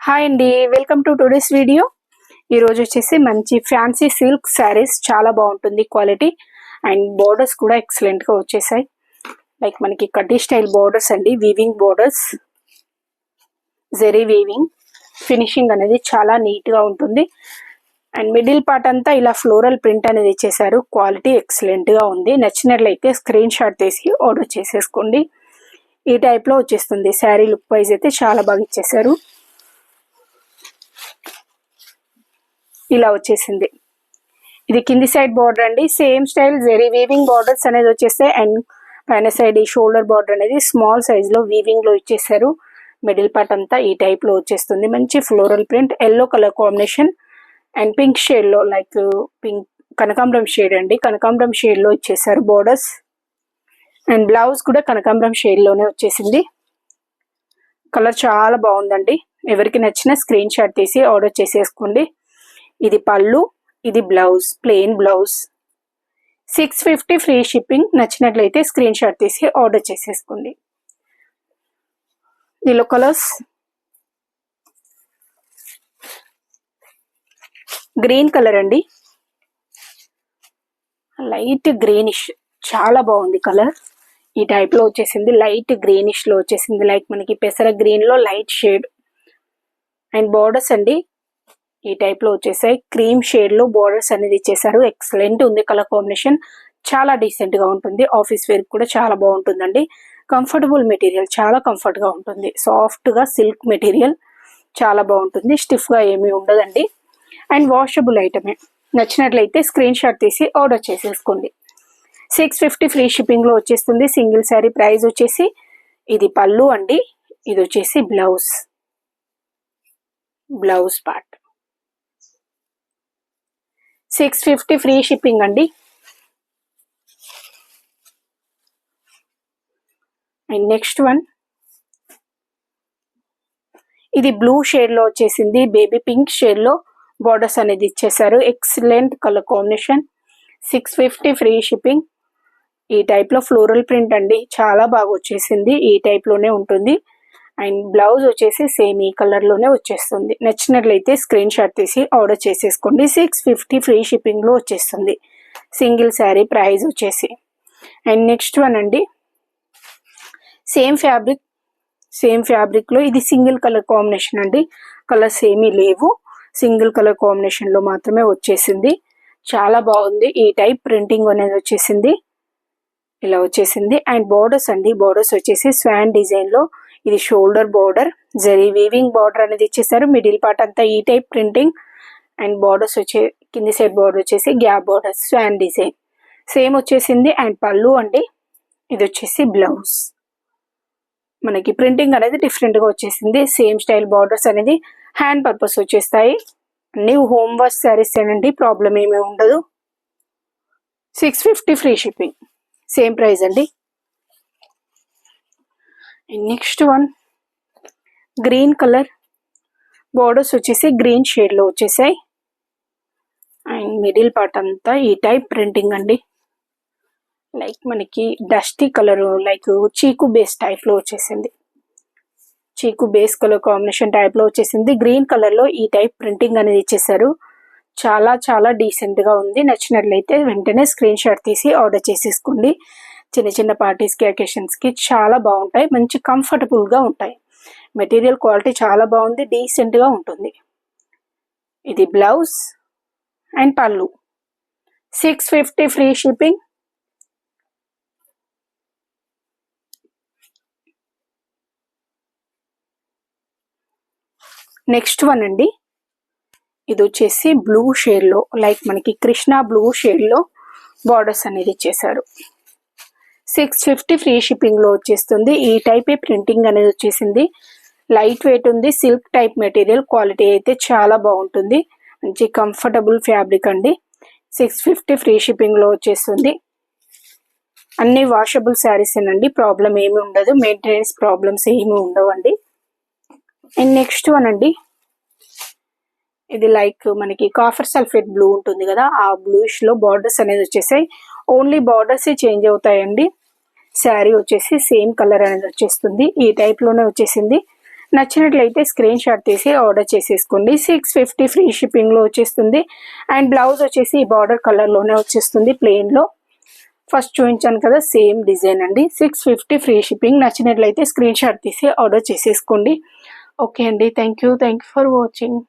Hi అండి, welcome to today's video. ఈరోజు వచ్చేసి మంచి ఫ్యాన్సీ సిల్క్ శారీస్, చాలా బాగుంటుంది క్వాలిటీ అండ్ బోర్డర్స్ కూడా ఎక్సలెంట్గా వచ్చేసాయి. లైక్ మనకి కడ్డీ స్టైల్ బోర్డర్స్ అండి, weaving borders, zari weaving, finishing అనేది చాలా నీట్గా ఉంటుంది. అండ్ మిడిల్ పార్ట్ అంతా ఇలా ఫ్లోరల్ ప్రింట్ అనేది ఇచ్చేసారు. క్వాలిటీ ఎక్సలెంట్గా ఉంది. నచ్చినట్లయితే స్క్రీన్ షాట్ తీసి ఆర్డర్ చేసేసుకోండి. ఈ టైప్లో వచ్చేస్తుంది. శారీ లుక్ వైజ్ అయితే చాలా బాగా ఇచ్చేసారు. ఇలా వచ్చేసింది. ఇది కింది సైడ్ బార్డర్ అండి, same style zari weaving borders అనేది వచ్చేస్తాయి. అండ్ పైన సైడ్ ఈ షోల్డర్ బార్డర్ అనేది స్మాల్ సైజ్ లో వీవింగ్ లో ఇచ్చేసారు. మిడిల్ పార్ట్ అంతా ఈ టైప్ లో వచ్చేస్తుంది. మంచి floral print, yellow colour combination and pink shade లో, లైక్ పింక్ కనకాంబరం షేడ్ అండి, కనకాంబరం షేడ్ లో ఇచ్చేసారు బోర్డర్స్. అండ్ బ్లౌజ్ కూడా కనకాంబరం షేడ్ లోనే వచ్చేసింది. కలర్ చాలా బాగుందండి. ఎవరికి నచ్చిన స్క్రీన్ షాట్ తీసి ఆర్డర్ చేసేసుకోండి. ఇది పళ్ళు, ఇది blouse, plain blouse. 650 free shipping. నచ్చినట్లయితే స్క్రీన్ షాట్ తీసి ఆర్డర్ చేసేసుకోండి. దీనిలో కలర్స్ గ్రీన్ కలర్ అండి, లైట్ గ్రీనిష్, చాలా బాగుంది కలర్. ఈ టైప్ లో వచ్చేసింది, లైట్ గ్రీనిష్ లో వచ్చేసింది, లైక్ మనకి పెసర గ్రీన్ లో లైట్ షేడ్. అండ్ బోర్డర్స్ అండి ఈ టైప్ లో వచ్చేసాయి. క్రీమ్ షేడ్ లో బోర్డర్స్ అనేది ఇచ్చేసారు. ఎక్సలెంట్ ఉంది కలర్ కాంబినేషన్, చాలా డీసెంట్ గా ఉంటుంది. ఆఫీస్ వేర్ కూడా చాలా బాగుంటుందండి. కంఫర్టబుల్ మెటీరియల్, చాలా కంఫర్ట్ గా ఉంటుంది. సాఫ్ట్ గా సిల్క్ మెటీరియల్, చాలా బాగుంటుంది. స్టిఫ్ గా ఏమీ ఉండదండి. అండ్ వాషబుల్ ఐటమే. నచ్చినట్లయితే స్క్రీన్ షాట్ తీసి ఆర్డర్ చేసేసుకోండి. 650 ఫ్రీ షిప్పింగ్ లో వచ్చేస్తుంది. సింగిల్ శారీ ప్రైస్ వచ్చేసి, ఇది పళ్ళు అండి, ఇది వచ్చేసి బ్లౌజ్ పార్ట్. 650 ఫ్రీ షిప్పింగ్ అండి. అండ్ నెక్స్ట్ వన్, ఇది బ్లూ షేడ్ లో వచ్చేసింది. బేబీ పింక్ షేడ్ లో బోర్డర్స్ అనేది ఇచ్చేసారు. Excellent colour combination. 650 free shipping. ఈ టైప్ లో ఫ్లోరల్ ప్రింట్ అండి, చాలా బాగా వచ్చేసింది. ఈ టైప్ లోనే ఉంటుంది. అండ్ బ్లౌజ్ వచ్చేసి సేమ్ ఈ కలర్ లోనే వచ్చేస్తుంది. నచ్చినట్లయితే స్క్రీన్ షాట్ తీసి ఆర్డర్ చేసేసుకోండి. 650 ఫ్రీ షిప్పింగ్ లో వచ్చేస్తుంది. సింగిల్ శారీ ప్రైస్ వచ్చేసి. అండ్ నెక్స్ట్ వన్ అండి, సేమ్ ఫ్యాబ్రిక్ లో ఇది సింగిల్ కలర్ కాంబినేషన్ అండి. కలర్స్ ఏమీ లేవు, సింగిల్ కలర్ కాంబినేషన్ లో మాత్రమే వచ్చేసింది. చాలా బాగుంది. ఈ టైప్ ప్రింటింగ్ అనేది వచ్చేసింది, ఇలా వచ్చేసింది. అండ్ బోర్డర్స్ అండి, బోర్డర్స్ వచ్చేసి స్వాన్ డిజైన్ లో, ఇది shoulder border, zari weaving border అనేది ఇచ్చేసారు. మిడిల్ పార్ట్ అంతా ఈ టైప్ ప్రింటింగ్. అండ్ బోర్డర్స్ వచ్చే కింది సైడ్ బోర్డర్ వచ్చేసి gap border, Schwann design same వచ్చేసింది. అండ్ పళ్ళు అండి, ఇది వచ్చేసి బ్లౌజ్. మనకి ప్రింటింగ్ అనేది డిఫరెంట్ గా వచ్చేసింది. సేమ్ స్టైల్ బార్డర్స్ అనేది హ్యాండ్ పర్పస్ వచ్చేస్తాయి. అన్ని హోమ్ వాష్ శారీస్ ఏనండి, ప్రాబ్లం ఏమీ ఉండదు. 650 ఫ్రీ షిప్పింగ్, సేమ్ ప్రైస్ అండి. Next one, green colour borders వచ్చేసి గ్రీన్ షేడ్ లో వచ్చేసాయి. అండ్ మిడిల్ పార్ట్ అంతా ఈ టైప్ ప్రింటింగ్ అండి, లైక్ మనకి డస్టీ కలర్, లైక్ చీకు బేస్ టైప్ లో వచ్చేసింది. చీకు బేస్ కలర్ కాంబినేషన్ టైప్ లో వచ్చేసింది. గ్రీన్ కలర్ లో ఈ టైప్ ప్రింటింగ్ అనేది ఇచ్చేసారు. చాలా చాలా డీసెంట్ గా ఉంది. నచ్చినట్లయితే వెంటనే స్క్రీన్ షాట్ తీసి ఆర్డర్ చేసేసుకోండి. చిన్న చిన్న పార్టీస్ కి, అకేషన్స్ కి చాలా బాగుంటాయి. మంచి కంఫర్టబుల్ గా ఉంటాయి. మెటీరియల్ క్వాలిటీ చాలా బాగుంది, డీసెంట్ గా ఉంటుంది. ఇది బ్లౌజ్ అండ్ పళ్ళు. 650 ఫ్రీ షిప్పింగ్. నెక్స్ట్ వన్ అండి, ఇది వచ్చేసి బ్లూ షేడ్ లో, లైక్ మనకి కృష్ణ బ్లూ షేడ్ లో బార్డర్స్ అనేది ఇచ్చేసారు. 650 ఫ్రీ షిప్పింగ్ లో వచ్చేస్తుంది. ఈ టైప్ ప్రింటింగ్ అనేది వచ్చేసింది. లైట్ వెయిట్ ఉంది, సిల్క్ టైప్ మెటీరియల్, క్వాలిటీ అయితే చాలా బాగుంటుంది. మంచి కంఫర్టబుల్ ఫ్యాబ్రిక్ అండి. 650 ఫ్రీ షిప్పింగ్ లో వచ్చేస్తుంది. అన్ని వాషబుల్ శారీస్ ఏనండి, ప్రాబ్లం ఏమి ఉండదు. మెయింటెనెన్స్ ప్రాబ్లమ్స్ ఏమి ఉండవు అండి. అండ్ నెక్స్ట్ వన్ అండి, ఇది లైక్ మనకి కాఫర్ సల్ఫేట్ బ్లూ ఉంటుంది కదా, ఆ బ్లూష్ లో బార్డర్స్ అనేది వచ్చేసాయి. ఓన్లీ బార్డర్స్ చేంజ్ అవుతాయండి. శారీ వచ్చేసి సేమ్ కలర్ అనేది వచ్చేస్తుంది. ఈ టైప్ లోనే వచ్చేసింది. నచ్చినట్లయితే స్క్రీన్ షాట్ తీసి ఆర్డర్ చేసేసుకోండి. 650 ఫ్రీ షిప్పింగ్లో వచ్చేస్తుంది. అండ్ బ్లౌజ్ వచ్చేసి ఈ బార్డర్ కలర్లోనే వచ్చేస్తుంది ప్లెయిన్లో. ఫస్ట్ చూపించాను కదా సేమ్ డిజైన్ అండి. 650 ఫ్రీ షిప్పింగ్. నచ్చినట్లయితే స్క్రీన్ షాట్ తీసి ఆర్డర్ చేసేసుకోండి. ఓకే అండి, థ్యాంక్ యూ ఫర్ వాచింగ్.